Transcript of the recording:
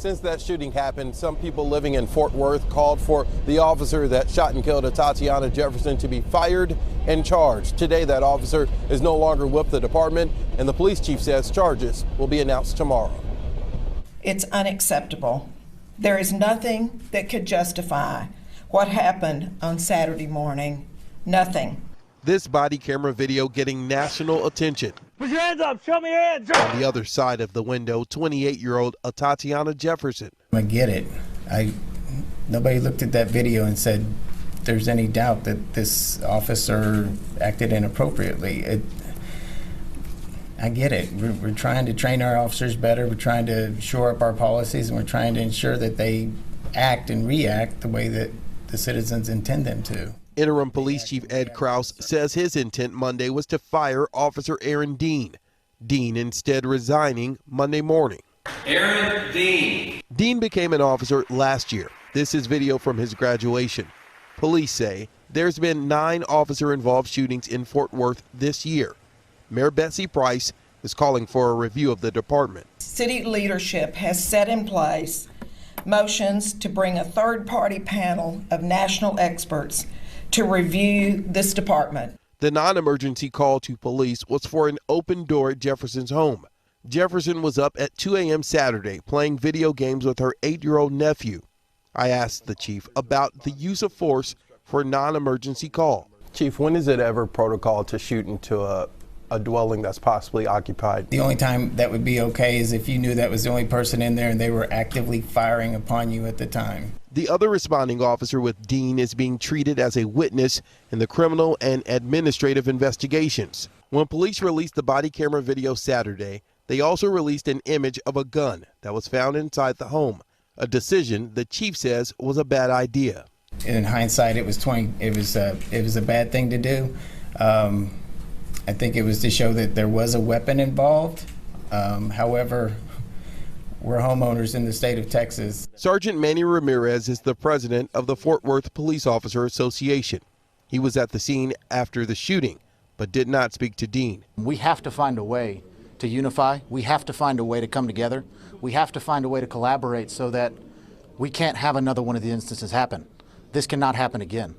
Since that shooting happened, some people living in Fort Worth called for the officer that shot and killed Atatiana Jefferson to be fired and charged. Today, that officer is no longer with the department, and the police chief says charges will be announced tomorrow. It's unacceptable. There is nothing that could justify what happened on Saturday morning. Nothing. This body camera video getting national attention. Put your hands up, show me your hands. On the other side of the window, 28-year-old Atatiana Jefferson. I get it. Nobody looked at that video and said there's any doubt that this officer acted inappropriately. I get it. We're trying to train our officers better. We're trying to shore up our policies, and we're trying to ensure that they act and react the way that the citizens intend them to. Interim Police Chief Ed Kraus says his intent Monday was to fire Officer Aaron Dean. Dean instead resigning Monday morning. Aaron Dean. Dean became an officer last year. This is video from his graduation. Police say there's been 9 officer-involved shootings in Fort Worth this year. Mayor Betsy Price is calling for a review of the department. City leadership has set in place motions to bring a third-party panel of national experts to review this department. The non-emergency call to police was for an open door at Jefferson's home. Jefferson was up at 2 a.m. Saturday playing video games with her 8-year-old nephew. I asked the chief about the use of force for a non-emergency call. Chief, when is it ever protocol to shoot into a dwelling that's possibly occupied? The only time that would be okay is if you knew that was the only person in there and they were actively firing upon you at the time. The other responding officer with Dean is being treated as a witness in the criminal and administrative investigations. When police released the body camera video Saturday, they also released an image of a gun that was found inside the home, a decision the chief says was a bad idea. In hindsight, it was a bad thing to do. I think it was to show that there was a weapon involved. However, we're homeowners in the state of Texas. Sergeant Manny Ramirez is the president of the Fort Worth Police Officer Association. He was at the scene after the shooting, but did not speak to Dean. We have to find a way to unify. We have to find a way to come together. We have to find a way to collaborate so that we can't have another one of the instances happen. This cannot happen again.